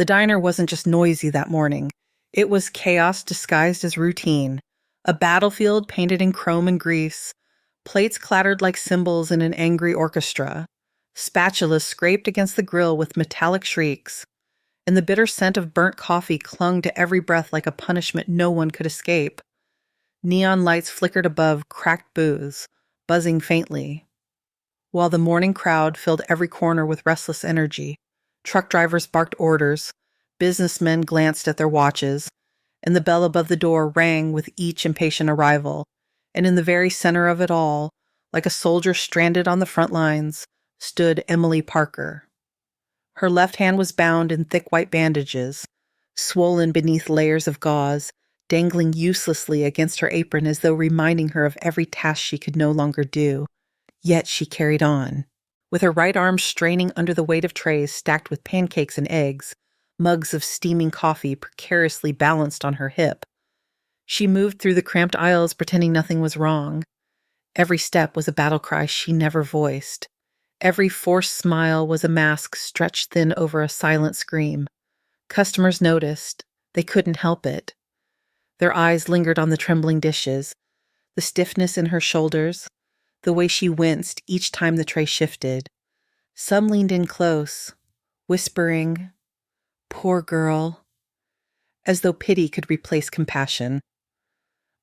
The diner wasn't just noisy that morning. It was chaos disguised as routine. A battlefield painted in chrome and grease. Plates clattered like cymbals in an angry orchestra. Spatulas scraped against the grill with metallic shrieks. And the bitter scent of burnt coffee clung to every breath like a punishment no one could escape. Neon lights flickered above cracked booths, buzzing faintly, while the morning crowd filled every corner with restless energy. Truck drivers barked orders, businessmen glanced at their watches, and the bell above the door rang with each impatient arrival. And in the very center of it all, like a soldier stranded on the front lines, stood Emily Parker. Her left hand was bound in thick white bandages, swollen beneath layers of gauze, dangling uselessly against her apron as though reminding her of every task she could no longer do. Yet she carried on. With her right arm straining under the weight of trays stacked with pancakes and eggs, mugs of steaming coffee precariously balanced on her hip. She moved through the cramped aisles pretending nothing was wrong. Every step was a battle cry she never voiced. Every forced smile was a mask stretched thin over a silent scream. Customers noticed. They couldn't help it. Their eyes lingered on the trembling dishes, the stiffness in her shoulders, the way she winced each time the tray shifted. Some leaned in close, whispering, "Poor girl," as though pity could replace compassion.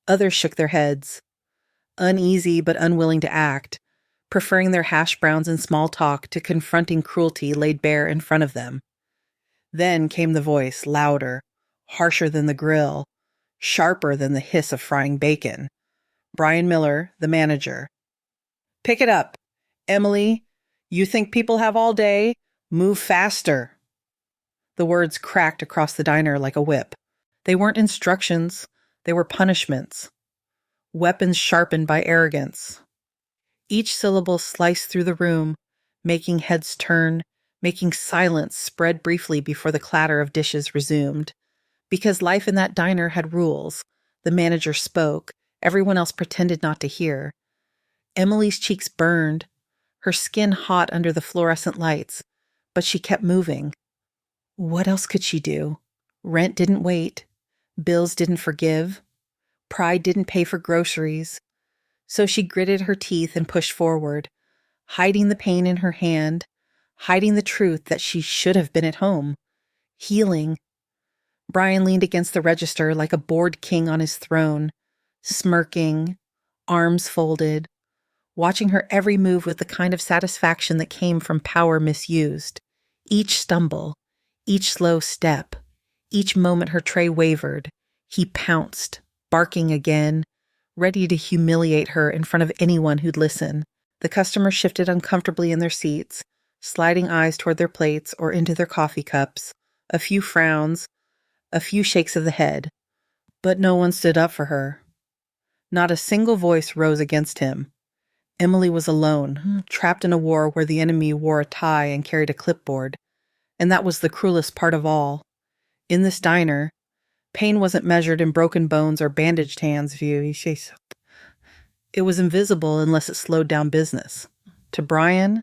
Others shook their heads, uneasy but unwilling to act, preferring their hash browns and small talk to confronting cruelty laid bare in front of them. Then came the voice, louder, harsher than the grill, sharper than the hiss of frying bacon. Brian Miller, the manager. "Pick it up. Emily, you think people have all day? Move faster." The words cracked across the diner like a whip. They weren't instructions. They were punishments. Weapons sharpened by arrogance. Each syllable sliced through the room, making heads turn, making silence spread briefly before the clatter of dishes resumed. Because life in that diner had rules. The manager spoke. Everyone else pretended not to hear. Emily's cheeks burned, her skin hot under the fluorescent lights, but she kept moving. What else could she do? Rent didn't wait. Bills didn't forgive. Pride didn't pay for groceries. So she gritted her teeth and pushed forward, hiding the pain in her hand, hiding the truth that she should have been at home, healing. Brian leaned against the register like a bored king on his throne, smirking, arms folded, watching her every move with the kind of satisfaction that came from power misused. Each stumble, each slow step, each moment her tray wavered, he pounced, barking again, ready to humiliate her in front of anyone who'd listen. The customers shifted uncomfortably in their seats, sliding eyes toward their plates or into their coffee cups, a few frowns, a few shakes of the head. But no one stood up for her. Not a single voice rose against him. Emily was alone, trapped in a war where the enemy wore a tie and carried a clipboard. And that was the cruelest part of all. In this diner, pain wasn't measured in broken bones or bandaged hands, it was invisible unless it slowed down business. To Brian,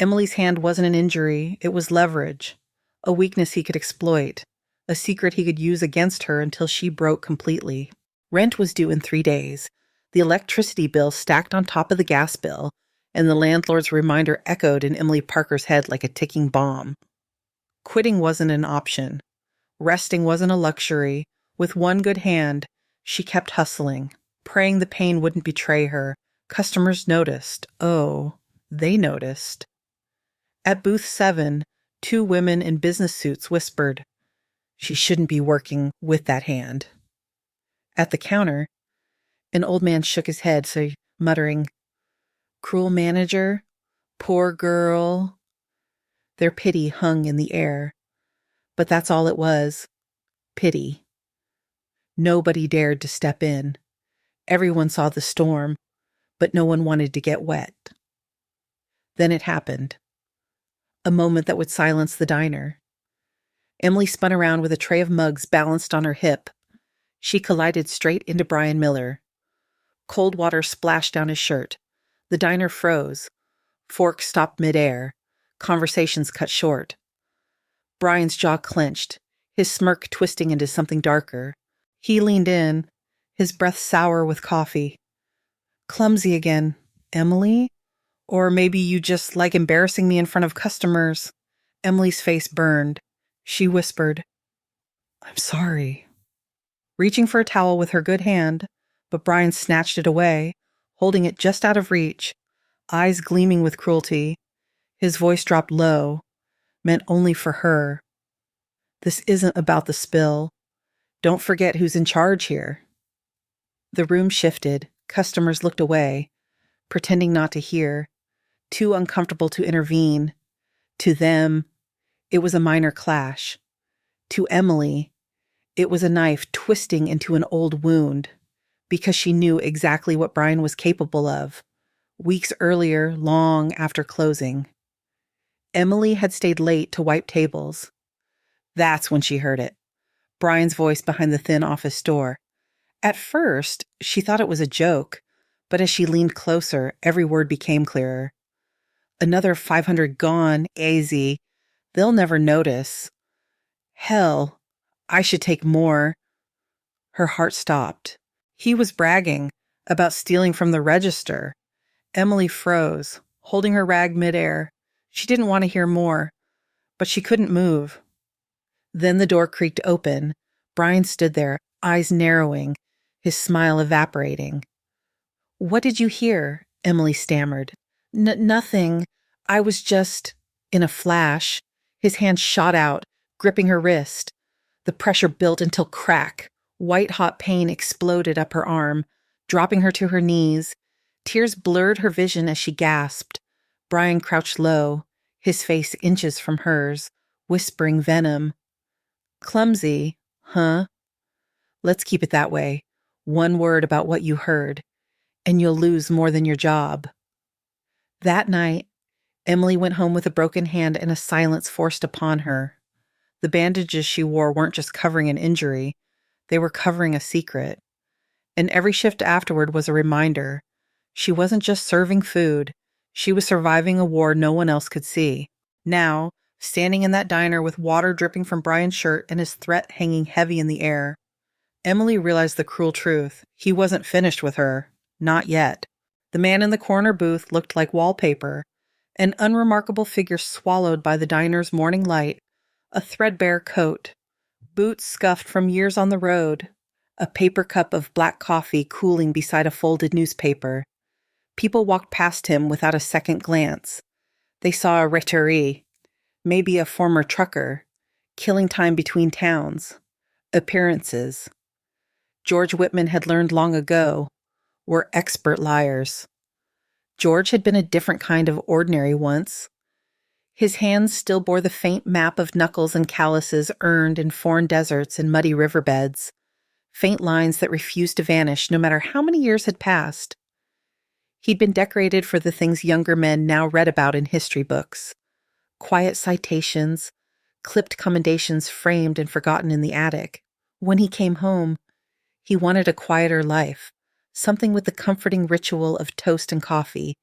Emily's hand wasn't an injury, it was leverage, a weakness he could exploit, a secret he could use against her until she broke completely. Rent was due in 3 days. The electricity bill stacked on top of the gas bill, and the landlord's reminder echoed in Emily Parker's head like a ticking bomb. Quitting wasn't an option. Resting wasn't a luxury. With one good hand, she kept hustling, praying the pain wouldn't betray her. Customers noticed. Oh, they noticed. At booth 7, 2 women in business suits whispered, "She shouldn't be working with that hand." At the counter, an old man shook his head, muttering, "Cruel manager, poor girl." Their pity hung in the air. But that's all it was. Pity. Nobody dared to step in. Everyone saw the storm, but no one wanted to get wet. Then it happened. A moment that would silence the diner. Emily spun around with a tray of mugs balanced on her hip. She collided straight into Brian Miller. Cold water splashed down his shirt. The diner froze. Forks stopped midair. Conversations cut short. Brian's jaw clenched, his smirk twisting into something darker. He leaned in, his breath sour with coffee. Clumsy again. Emily? Or maybe you just like embarrassing me in front of customers. Emily's face burned. She whispered, I'm sorry. Reaching for a towel with her good hand, but Brian snatched it away, holding it just out of reach, eyes gleaming with cruelty. His voice dropped low, meant only for her. This isn't about the spill. Don't forget who's in charge here. The room shifted. Customers looked away, pretending not to hear, too uncomfortable to intervene. To them, it was a minor clash. To Emily, it was a knife twisting into an old wound, because she knew exactly what Brian was capable of, weeks earlier, long after closing. Emily had stayed late to wipe tables. That's when she heard it. Brian's voice behind the thin office door. At first, she thought it was a joke, but as she leaned closer, every word became clearer. Another 500 gone, AZ. They'll never notice. Hell, I should take more. Her heart stopped. He was bragging about stealing from the register. Emily froze, holding her rag midair. She didn't want to hear more, but she couldn't move. Then the door creaked open. Brian stood there, eyes narrowing, his smile evaporating. What did you hear? Emily stammered. Nothing. I was just... In a flash, his hand shot out, gripping her wrist. The pressure built until crack. White-hot pain exploded up her arm, dropping her to her knees. Tears blurred her vision as she gasped. Brian crouched low, his face inches from hers, whispering venom. Clumsy, huh? Let's keep it that way. One word about what you heard, and you'll lose more than your job. That night, Emily went home with a broken hand and a silence forced upon her. The bandages she wore weren't just covering an injury, they were covering a secret. And every shift afterward was a reminder. She wasn't just serving food, she was surviving a war no one else could see. Now, standing in that diner with water dripping from Brian's shirt and his threat hanging heavy in the air, Emily realized the cruel truth. He wasn't finished with her. Not yet. The man in the corner booth looked like wallpaper, an unremarkable figure swallowed by the diner's morning light, a threadbare coat, boots scuffed from years on the road, a paper cup of black coffee cooling beside a folded newspaper. People walked past him without a second glance. They saw a retiree, maybe a former trucker, killing time between towns. Appearances. George Whitman had learned long ago, were expert liars. George had been a different kind of ordinary once. His hands still bore the faint map of knuckles and calluses earned in foreign deserts and muddy riverbeds, faint lines that refused to vanish no matter how many years had passed. He'd been decorated for the things younger men now read about in history books. Quiet citations, clipped commendations framed and forgotten in the attic. When he came home, he wanted a quieter life, something with the comforting ritual of toast and coffee,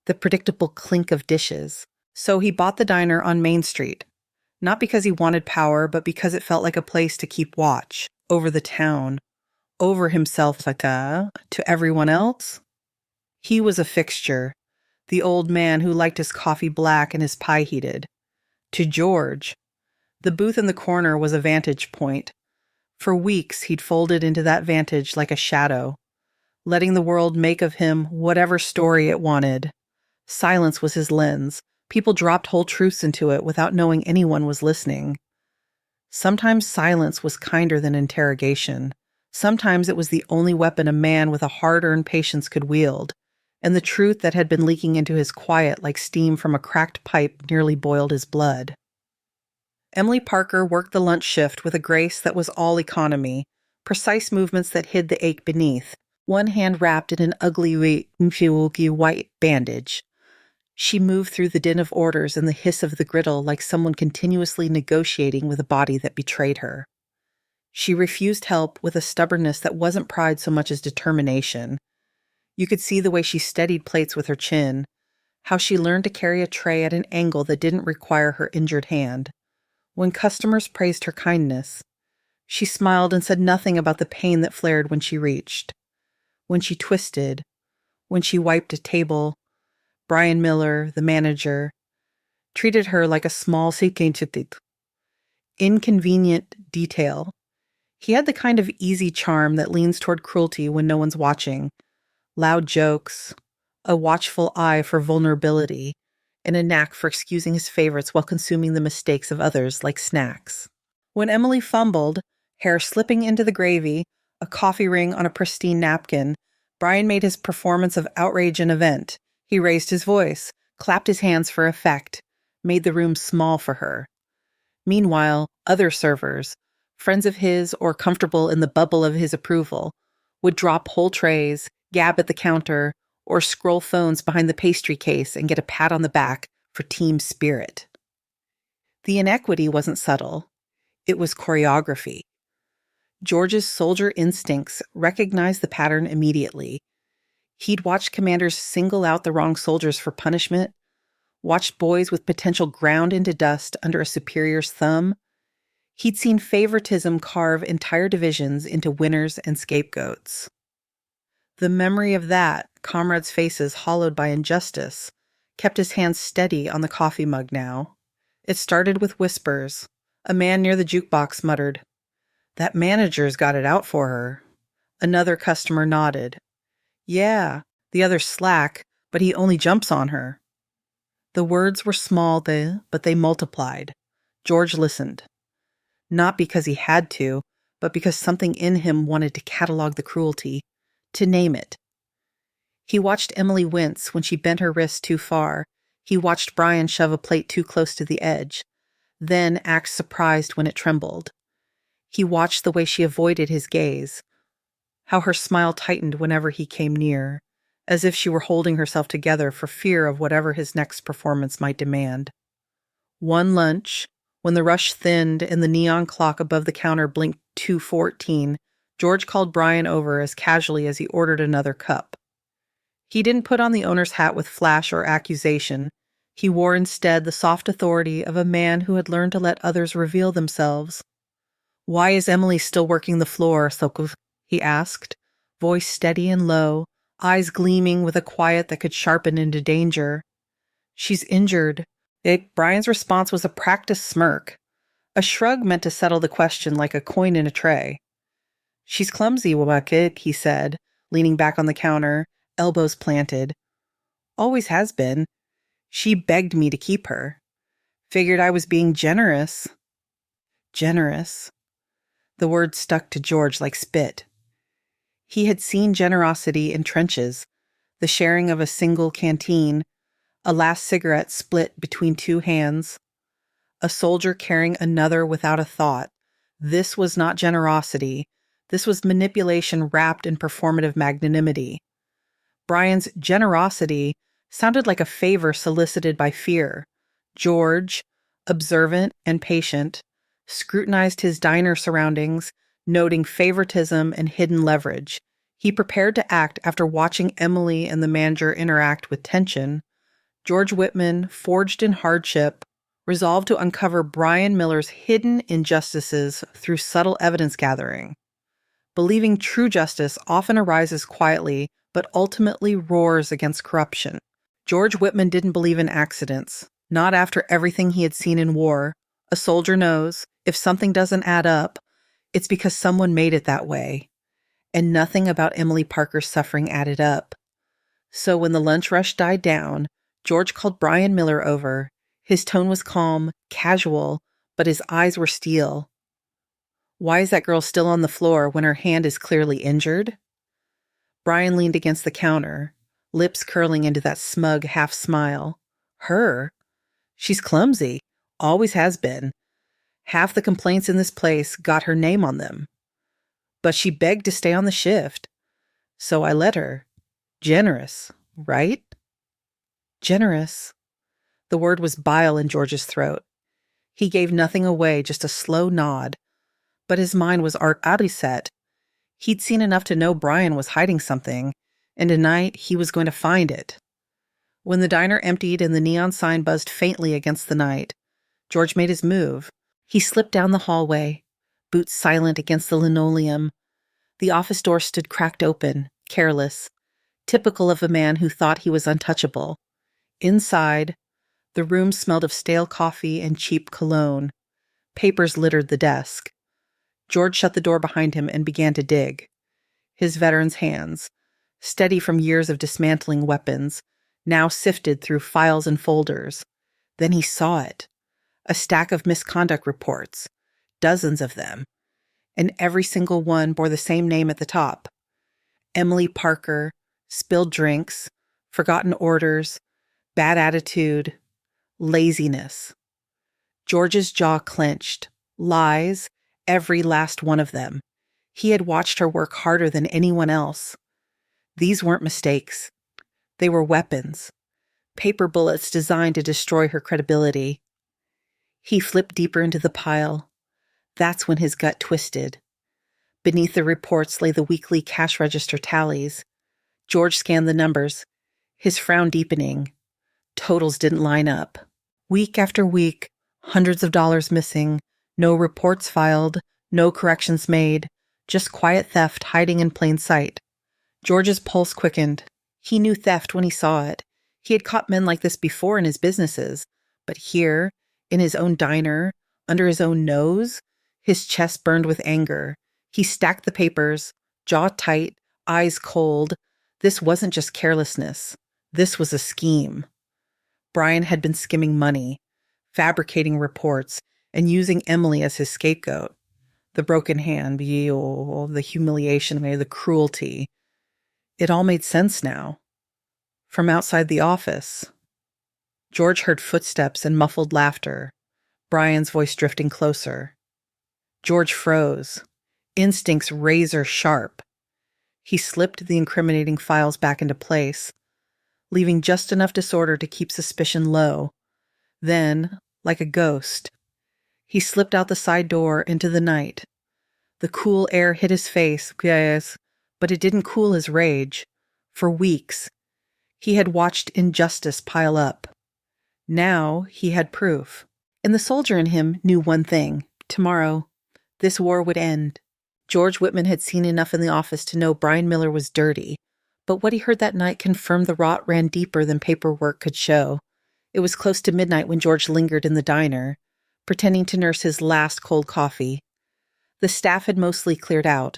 the predictable clink of dishes. So he bought the diner on Main Street, not because he wanted power, but because it felt like a place to keep watch over the town, over himself, to everyone else. He was a fixture, the old man who liked his coffee black and his pie heated. To George, the booth in the corner was a vantage point. For weeks, he'd folded into that vantage like a shadow, letting the world make of him whatever story it wanted. Silence was his lens. People dropped whole truths into it without knowing anyone was listening. Sometimes silence was kinder than interrogation. Sometimes it was the only weapon a man with a hard-earned patience could wield, and the truth that had been leaking into his quiet like steam from a cracked pipe nearly boiled his blood. Emily Parker worked the lunch shift with a grace that was all economy, precise movements that hid the ache beneath, one hand wrapped in an ugly white bandage. She moved through the din of orders and the hiss of the griddle like someone continuously negotiating with a body that betrayed her. She refused help with a stubbornness that wasn't pride so much as determination. You could see the way she steadied plates with her chin, how she learned to carry a tray at an angle that didn't require her injured hand. When customers praised her kindness, she smiled and said nothing about the pain that flared when she reached. When she twisted, when she wiped a table, Brian Miller, the manager, treated her like a small inconvenient detail. He had the kind of easy charm that leans toward cruelty when no one's watching. Loud jokes, a watchful eye for vulnerability, and a knack for excusing his favorites while consuming the mistakes of others like snacks. When Emily fumbled, hair slipping into the gravy, a coffee ring on a pristine napkin, Brian made his performance of outrage an event. He raised his voice, clapped his hands for effect, made the room small for her. Meanwhile, other servers, friends of his or comfortable in the bubble of his approval, would drop whole trays, gab at the counter, or scroll phones behind the pastry case and get a pat on the back for team spirit. The inequity wasn't subtle. It was choreography. George's soldier instincts recognized the pattern immediately. He'd watched commanders single out the wrong soldiers for punishment, watched boys with potential ground into dust under a superior's thumb. He'd seen favoritism carve entire divisions into winners and scapegoats. The memory of that, comrades' faces hollowed by injustice, kept his hands steady on the coffee mug now. It started with whispers. A man near the jukebox muttered, "That manager's got it out for her." Another customer nodded. "Yeah, the other's slack, but he only jumps on her." The words were small, but they multiplied. George listened. Not because he had to, but because something in him wanted to catalog the cruelty, to name it. He watched Emily wince when she bent her wrist too far. He watched Brian shove a plate too close to the edge, then act surprised when it trembled. He watched the way she avoided his gaze, how her smile tightened whenever he came near, as if she were holding herself together for fear of whatever his next performance might demand. One lunch, when the rush thinned and the neon clock above the counter blinked 2:14, George called Brian over as casually as he ordered another cup. He didn't put on the owner's hat with flash or accusation. He wore instead the soft authority of a man who had learned to let others reveal themselves. "Why is Emily still working the floor, Sokov?" he asked, voice steady and low, eyes gleaming with a quiet that could sharpen into danger. "She's injured." Brian's response was a practiced smirk. A shrug meant to settle the question like a coin in a tray. "She's clumsy, Wabakik," he said, leaning back on the counter, elbows planted. "Always has been. She begged me to keep her. Figured I was being generous." Generous. The word stuck to George like spit. He had seen generosity in trenches, the sharing of a single canteen, a last cigarette split between two hands, a soldier carrying another without a thought. This was not generosity. This was manipulation wrapped in performative magnanimity. Brian's generosity sounded like a favor solicited by fear. George, observant and patient, scrutinized his diner surroundings, noting favoritism and hidden leverage. He prepared to act after watching Emily and the manager interact with tension. George Whitman, forged in hardship, resolved to uncover Brian Miller's hidden injustices through subtle evidence gathering. Believing true justice often arises quietly, but ultimately roars against corruption. George Whitman didn't believe in accidents, not after everything he had seen in war. A soldier knows, if something doesn't add up, it's because someone made it that way. And nothing about Emily Parker's suffering added up. So when the lunch rush died down, George called Brian Miller over. His tone was calm, casual, but his eyes were steel. "Why is that girl still on the floor when her hand is clearly injured?" Brian leaned against the counter, lips curling into that smug half-smile. "Her? She's clumsy. Always has been. Half the complaints in this place got her name on them. But she begged to stay on the shift. So I let her. Generous, right?" Generous. The word was bile in George's throat. He gave nothing away, just a slow nod. But his mind was already set. He'd seen enough to know Brian was hiding something, and tonight he was going to find it. When the diner emptied and the neon sign buzzed faintly against the night, George made his move. He slipped down the hallway, boots silent against the linoleum. The office door stood cracked open, careless, typical of a man who thought he was untouchable. Inside, the room smelled of stale coffee and cheap cologne. Papers littered the desk. George shut the door behind him and began to dig. His veteran's hands, steady from years of dismantling weapons, now sifted through files and folders. Then he saw it. A stack of misconduct reports, dozens of them, and every single one bore the same name at the top. Emily Parker, spilled drinks, forgotten orders, bad attitude, laziness. George's jaw clenched. Lies, every last one of them. He had watched her work harder than anyone else. These weren't mistakes. They were weapons. Paper bullets designed to destroy her credibility. He flipped deeper into the pile. That's when his gut twisted. Beneath the reports lay the weekly cash register tallies. George scanned the numbers, his frown deepening. Totals didn't line up. Week after week, hundreds of dollars missing, no reports filed, no corrections made, just quiet theft hiding in plain sight. George's pulse quickened. He knew theft when he saw it. He had caught men like this before in his businesses, but here, in his own diner, under his own nose, his chest burned with anger. He stacked the papers, jaw tight, eyes cold. This wasn't just carelessness. This was a scheme. Brian had been skimming money, fabricating reports, and using Emily as his scapegoat. The broken hand, the humiliation, the cruelty. It all made sense now. From outside the office, George heard footsteps and muffled laughter, Brian's voice drifting closer. George froze, instincts razor sharp. He slipped the incriminating files back into place, leaving just enough disorder to keep suspicion low. Then, like a ghost, he slipped out the side door into the night. The cool air hit his face, yes, but it didn't cool his rage. For weeks, he had watched injustice pile up. Now he had proof. And the soldier in him knew one thing. Tomorrow, this war would end. George Whitman had seen enough in the office to know Brian Miller was dirty, but what he heard that night confirmed the rot ran deeper than paperwork could show. It was close to midnight when George lingered in the diner, pretending to nurse his last cold coffee. The staff had mostly cleared out,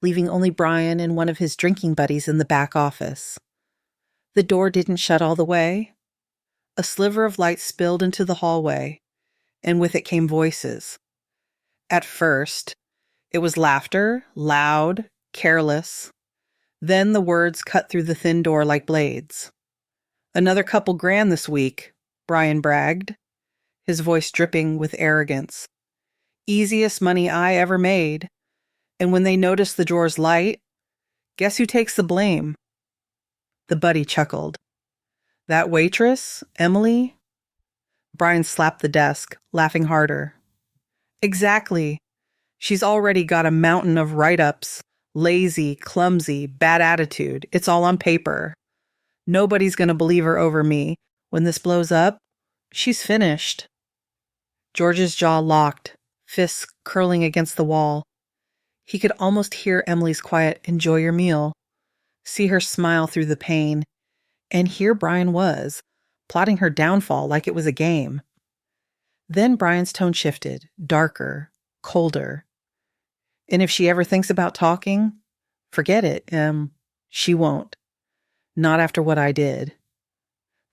leaving only Brian and one of his drinking buddies in the back office. The door didn't shut all the way. A sliver of light spilled into the hallway, and with it came voices. At first, it was laughter, loud, careless. Then the words cut through the thin door like blades. "Another couple grand this week," Brian bragged, his voice dripping with arrogance. "Easiest money I ever made. And when they notice the drawer's light, guess who takes the blame?" The buddy chuckled. "That waitress, Emily?" Brian slapped the desk, laughing harder. "Exactly. She's already got a mountain of write-ups. Lazy, clumsy, bad attitude. It's all on paper. Nobody's going to believe her over me. When this blows up, she's finished." George's jaw locked, fists curling against the wall. He could almost hear Emily's quiet, "Enjoy your meal," see her smile through the pain, and here Brian was, plotting her downfall like it was a game. Then Brian's tone shifted, darker, colder. "And if she ever thinks about talking, forget it, she won't. Not after what I did."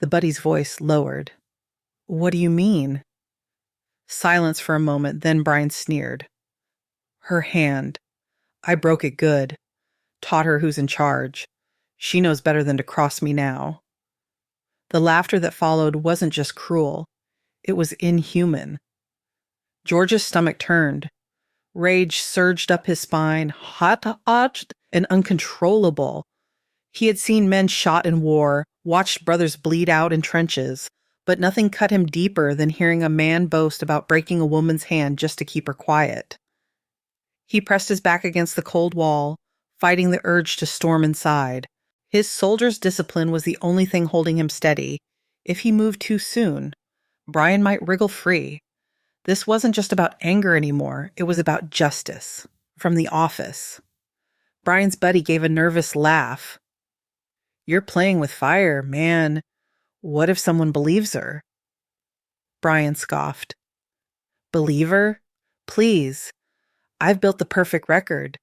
The buddy's voice lowered. "What do you mean?" Silence for a moment, then Brian sneered. "Her hand. I broke it good. Taught her who's in charge. She knows better than to cross me now." The laughter that followed wasn't just cruel. It was inhuman. George's stomach turned. Rage surged up his spine, hot and uncontrollable. He had seen men shot in war, watched brothers bleed out in trenches, but nothing cut him deeper than hearing a man boast about breaking a woman's hand just to keep her quiet. He pressed his back against the cold wall, fighting the urge to storm inside. His soldier's discipline was the only thing holding him steady. If he moved too soon, Brian might wriggle free. This wasn't just about anger anymore. It was about justice. From the office. Brian's buddy gave a nervous laugh. You're playing with fire, man. What if someone believes her? Brian scoffed. Believe her? Please. I've built the perfect record.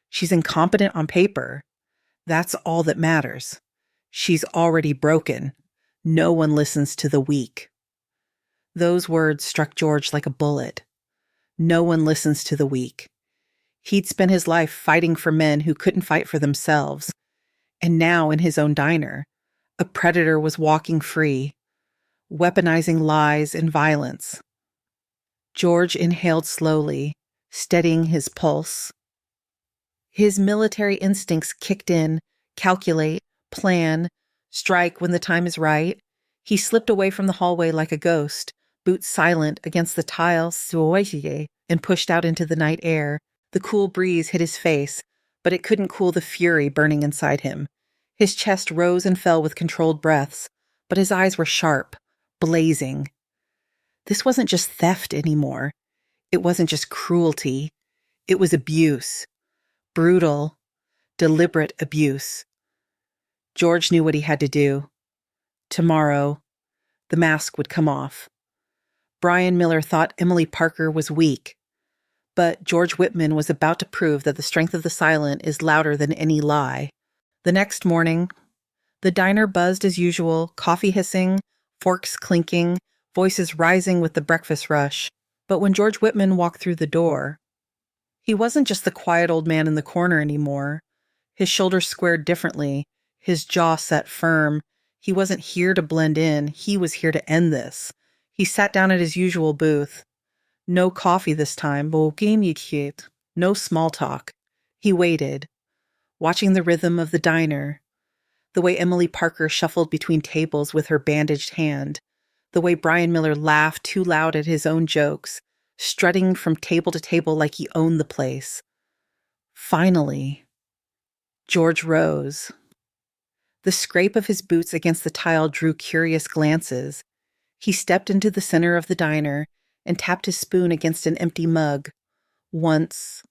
She's incompetent on paper. That's all that matters. She's already broken. No one listens to the weak. Those words struck George like a bullet. No one listens to the weak. He'd spent his life fighting for men who couldn't fight for themselves. And now, in his own diner, a predator was walking free, weaponizing lies and violence. George inhaled slowly, steadying his pulse. His military instincts kicked in, calculate, plan, strike when the time is right. He slipped away from the hallway like a ghost, boots silent against the tile and pushed out into the night air. The cool breeze hit his face, but it couldn't cool the fury burning inside him. His chest rose and fell with controlled breaths, but his eyes were sharp, blazing. This wasn't just theft anymore. It wasn't just cruelty. It was abuse. Brutal, deliberate abuse. George knew what he had to do. Tomorrow, the mask would come off. Brian Miller thought Emily Parker was weak, but George Whitman was about to prove that the strength of the silent is louder than any lie. The next morning, the diner buzzed as usual, coffee hissing, forks clinking, voices rising with the breakfast rush. But when George Whitman walked through the door, he wasn't just the quiet old man in the corner anymore. His shoulders squared differently, his jaw set firm. He wasn't here to blend in, he was here to end this. He sat down at his usual booth. No coffee this time, no small talk. He waited, watching the rhythm of the diner, the way Emily Parker shuffled between tables with her bandaged hand, the way Brian Miller laughed too loud at his own jokes, strutting from table to table like he owned the place. Finally, George rose. The scrape of his boots against the tile drew curious glances. He stepped into the center of the diner and tapped his spoon against an empty mug. Once,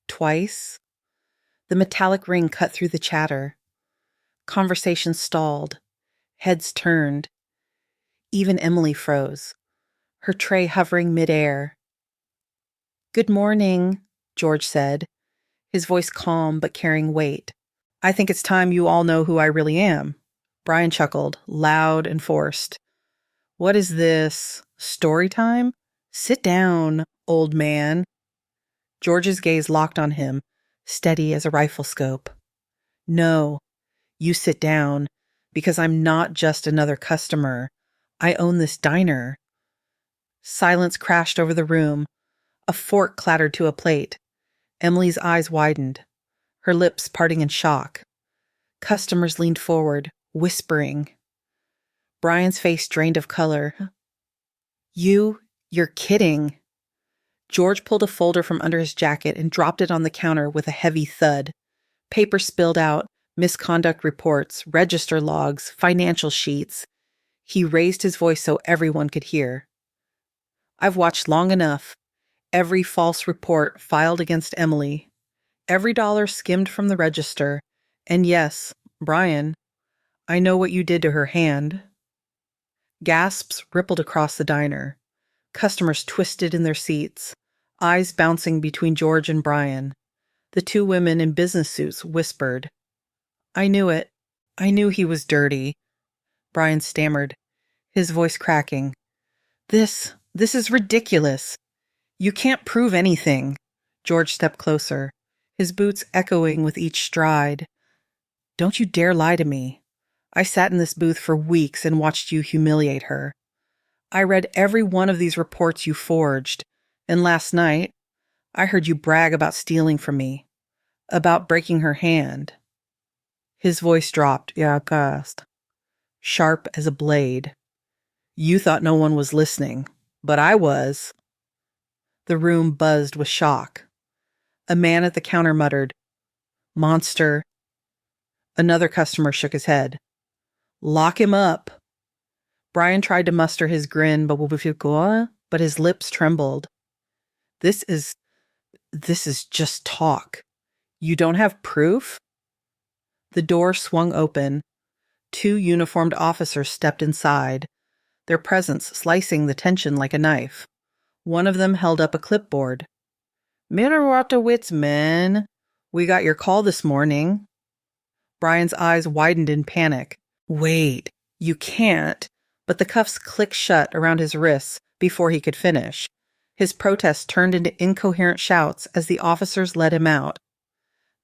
twice. The metallic ring cut through the chatter. Conversation stalled. Heads turned. Even Emily froze, her tray hovering midair. Good morning, George said, his voice calm but carrying weight. I think it's time you all know who I really am. Brian chuckled, loud and forced. What is this? Story time? Sit down, old man. George's gaze locked on him, steady as a rifle scope. No, you sit down, because I'm not just another customer. I own this diner. Silence crashed over the room. A fork clattered to a plate. Emily's eyes widened, her lips parting in shock. Customers leaned forward, whispering. Brian's face drained of color. You're kidding. George pulled a folder from under his jacket and dropped it on the counter with a heavy thud. Paper spilled out, misconduct reports, register logs, financial sheets. He raised his voice so everyone could hear. I've watched long enough. Every false report filed against Emily. Every dollar skimmed from the register. And yes, Brian, I know what you did to her hand. Gasps rippled across the diner. Customers twisted in their seats, eyes bouncing between George and Brian. The two women in business suits whispered. I knew it. I knew he was dirty. Brian stammered, his voice cracking. This is ridiculous. You can't prove anything. George stepped closer, his boots echoing with each stride. Don't you dare lie to me. I sat in this booth for weeks and watched you humiliate her. I read every one of these reports you forged, and last night, I heard you brag about stealing from me, about breaking her hand. His voice dropped, sharp as a blade. You thought no one was listening, but I was. The room buzzed with shock. A man at the counter muttered, Monster. Another customer shook his head. Lock him up. Brian tried to muster his grin, but but his lips trembled. This is just talk. You don't have proof? The door swung open. 2 uniformed officers stepped inside, their presence slicing the tension like a knife. One of them held up a clipboard. Wits, men. We got your call this morning. Brian's eyes widened in panic. Wait, you can't. But the cuffs clicked shut around his wrists before he could finish. His protest turned into incoherent shouts as the officers led him out.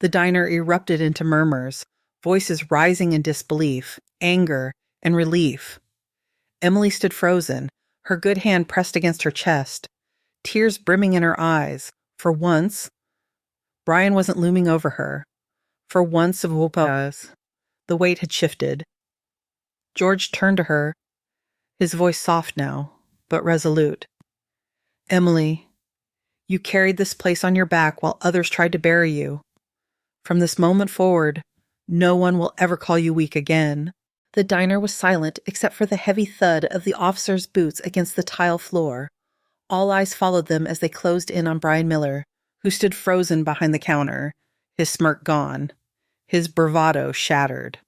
The diner erupted into murmurs, voices rising in disbelief, anger, and relief. Emily stood frozen, her good hand pressed against her chest, tears brimming in her eyes. For once, Brian wasn't looming over her. For once of Wopa's, the weight had shifted. George turned to her, his voice soft now, but resolute. Emily, you carried this place on your back while others tried to bury you. From this moment forward, no one will ever call you weak again. The diner was silent except for the heavy thud of the officers' boots against the tile floor. All eyes followed them as they closed in on Brian Miller, who stood frozen behind the counter, his smirk gone, his bravado shattered.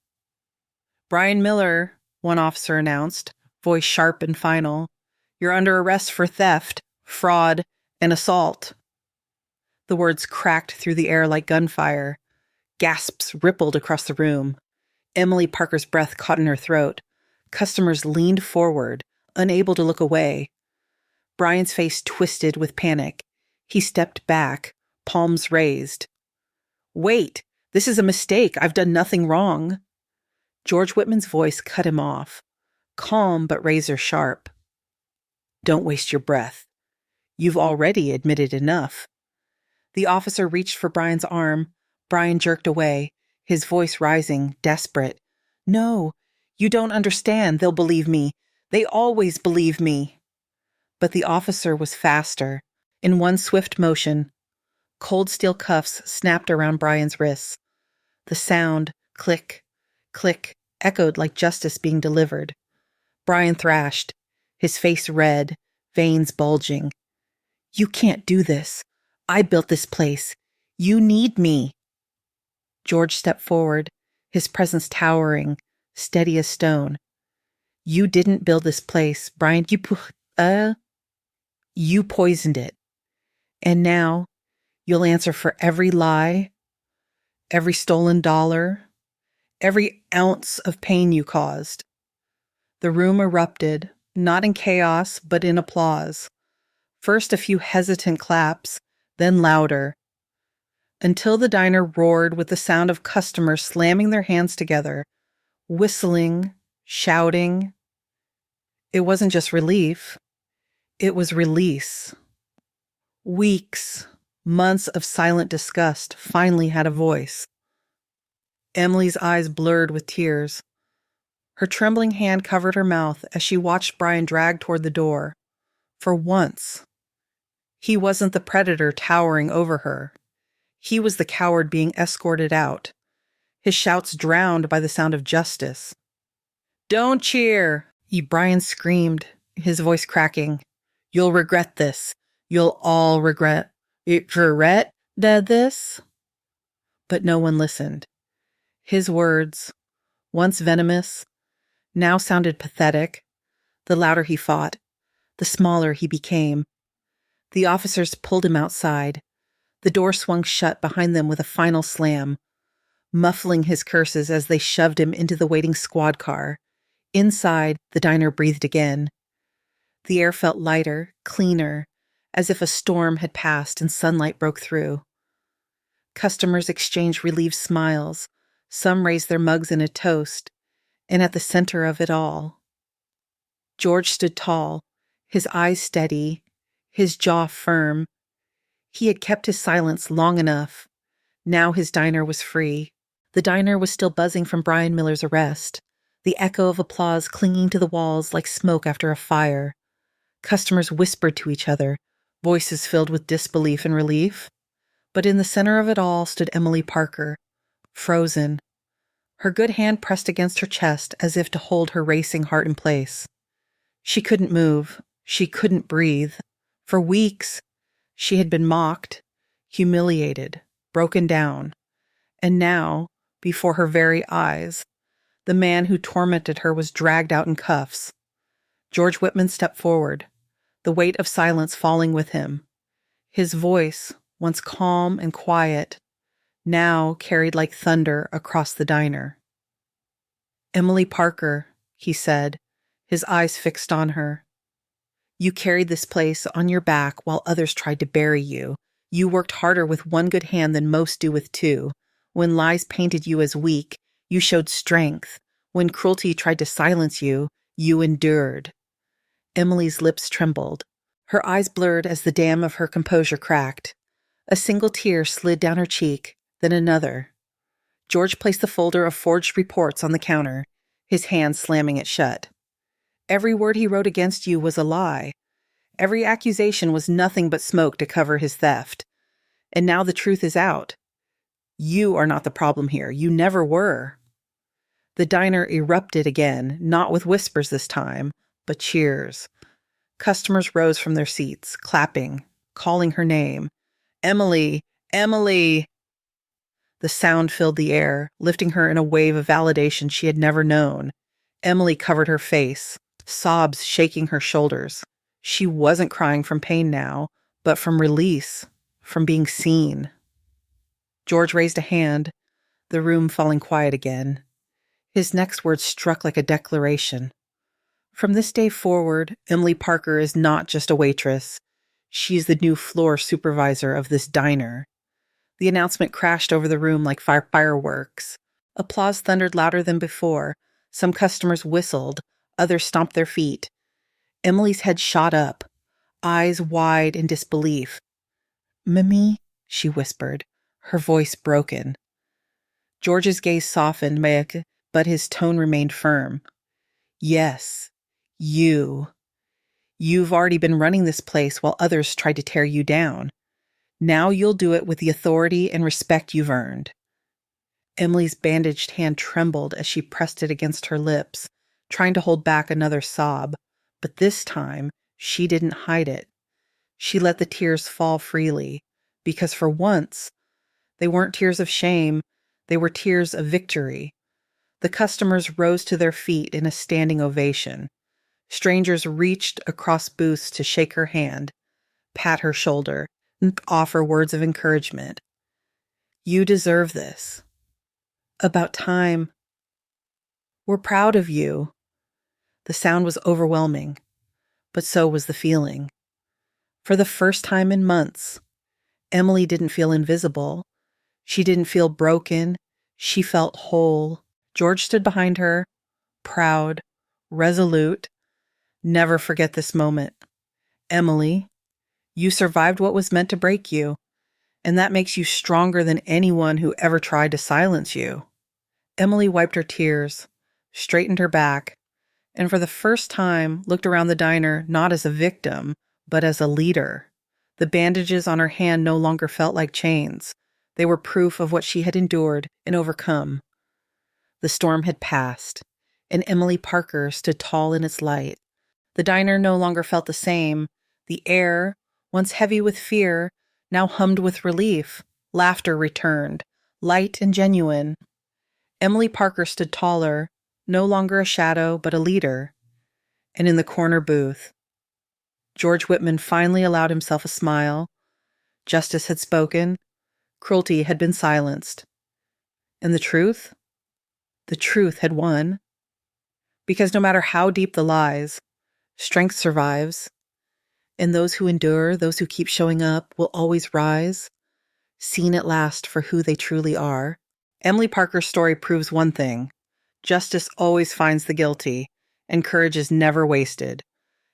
Brian Miller, one officer announced, voice sharp and final. You're under arrest for theft, fraud, and assault. The words cracked through the air like gunfire. Gasps rippled across the room. Emily Parker's breath caught in her throat. Customers leaned forward, unable to look away. Brian's face twisted with panic. He stepped back, palms raised. Wait, this is a mistake. I've done nothing wrong. George Whitman's voice cut him off, calm but razor sharp. Don't waste your breath. You've already admitted enough. The officer reached for Brian's arm. Brian jerked away, his voice rising, desperate. No, you don't understand. They'll believe me. They always believe me. But the officer was faster. In one swift motion, cold steel cuffs snapped around Brian's wrists. The sound, click, click, echoed like justice being delivered. Brian thrashed, his face red, veins bulging. You can't do this. I built this place. You need me. George stepped forward, his presence towering, steady as stone. You didn't build this place, Brian. You poisoned it. And now you'll answer for every lie, every stolen dollar, every ounce of pain you caused. The room erupted, not in chaos, but in applause. First a few hesitant claps, then louder, until the diner roared with the sound of customers slamming their hands together, whistling, shouting. It wasn't just relief, it was release. Weeks, months of silent disgust finally had a voice. Emily's eyes blurred with tears. Her trembling hand covered her mouth as she watched Brian drag toward the door. For once, he wasn't the predator towering over her. He was the coward being escorted out, his shouts drowned by the sound of justice. Don't cheer, Brian screamed, his voice cracking. You'll regret this. You'll all regret this? But no one listened. His words, once venomous, now sounded pathetic. The louder he fought, the smaller he became. The officers pulled him outside. The door swung shut behind them with a final slam, muffling his curses as they shoved him into the waiting squad car. Inside, the diner breathed again. The air felt lighter, cleaner, as if a storm had passed and sunlight broke through. Customers exchanged relieved smiles. Some raised their mugs in a toast, and at the center of it all, George stood tall, his eyes steady, his jaw firm. He had kept his silence long enough. Now his diner was free. The diner was still buzzing from Brian Miller's arrest, the echo of applause clinging to the walls like smoke after a fire. Customers whispered to each other, voices filled with disbelief and relief. But in the center of it all stood Emily Parker, frozen, her good hand pressed against her chest as if to hold her racing heart in place. She couldn't move. She couldn't breathe. For weeks, she had been mocked, humiliated, broken down. And now, before her very eyes, the man who tormented her was dragged out in cuffs. George Whitman stepped forward, the weight of silence falling with him. His voice, once calm and quiet, now carried like thunder across the diner. "Emily Parker," he said, his eyes fixed on her. "You carried this place on your back while others tried to bury you. You worked harder with one good hand than most do with two. When lies painted you as weak, you showed strength. When cruelty tried to silence you, you endured." Emily's lips trembled. Her eyes blurred as the dam of her composure cracked. A single tear slid down her cheek, then another. George placed the folder of forged reports on the counter, his hand slamming it shut. "Every word he wrote against you was a lie. Every accusation was nothing but smoke to cover his theft. And now the truth is out. You are not the problem here. You never were." The diner erupted again, not with whispers this time, but cheers. Customers rose from their seats, clapping, calling her name. "Emily! Emily!" The sound filled the air, lifting her in a wave of validation she had never known. Emily covered her face, sobs shaking her shoulders. She wasn't crying from pain now, but from release, from being seen. George raised a hand, the room falling quiet again. His next words struck like a declaration. "From this day forward, Emily Parker is not just a waitress. She's the new floor supervisor of this diner." The announcement crashed over the room like fireworks. Applause thundered louder than before. Some customers whistled, others stomped their feet. Emily's head shot up, eyes wide in disbelief. "Mimi," she whispered, her voice broken. George's gaze softened, but his tone remained firm. "Yes, you. You've already been running this place while others tried to tear you down. Now you'll do it with the authority and respect you've earned." Emily's bandaged hand trembled as she pressed it against her lips, trying to hold back another sob. But this time, she didn't hide it. She let the tears fall freely, because for once, they weren't tears of shame, they were tears of victory. The customers rose to their feet in a standing ovation. Strangers reached across booths to shake her hand, pat her shoulder, and offer words of encouragement. "You deserve this. About time. We're proud of you." The sound was overwhelming, but so was the feeling. For the first time in months, Emily didn't feel invisible. She didn't feel broken. She felt whole. George stood behind her, proud, resolute. "Never forget this moment. Emily, you survived what was meant to break you, and that makes you stronger than anyone who ever tried to silence you." Emily wiped her tears, straightened her back, and for the first time looked around the diner not as a victim, but as a leader. The bandages on her hand no longer felt like chains. They were proof of what she had endured and overcome. The storm had passed, and Emily Parker stood tall in its light. The diner no longer felt the same. The air, once heavy with fear, now hummed with relief. Laughter returned, light and genuine. Emily Parker stood taller, no longer a shadow, but a leader. And in the corner booth, George Whitman finally allowed himself a smile. Justice had spoken. Cruelty had been silenced. And the truth? The truth had won. Because no matter how deep the lies, strength survives. And those who endure, those who keep showing up, will always rise, seen at last for who they truly are. Emily Parker's story proves one thing. Justice always finds the guilty, and courage is never wasted.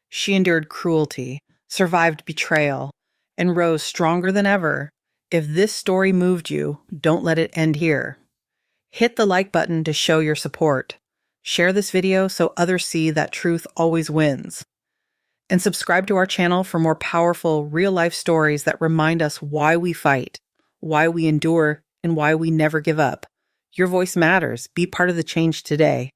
She endured cruelty, survived betrayal, and rose stronger than ever. If this story moved you, don't let it end here. Hit the like button to show your support. Share this video so others see that truth always wins. And subscribe to our channel for more powerful, real-life stories that remind us why we fight, why we endure, and why we never give up. Your voice matters. Be part of the change today.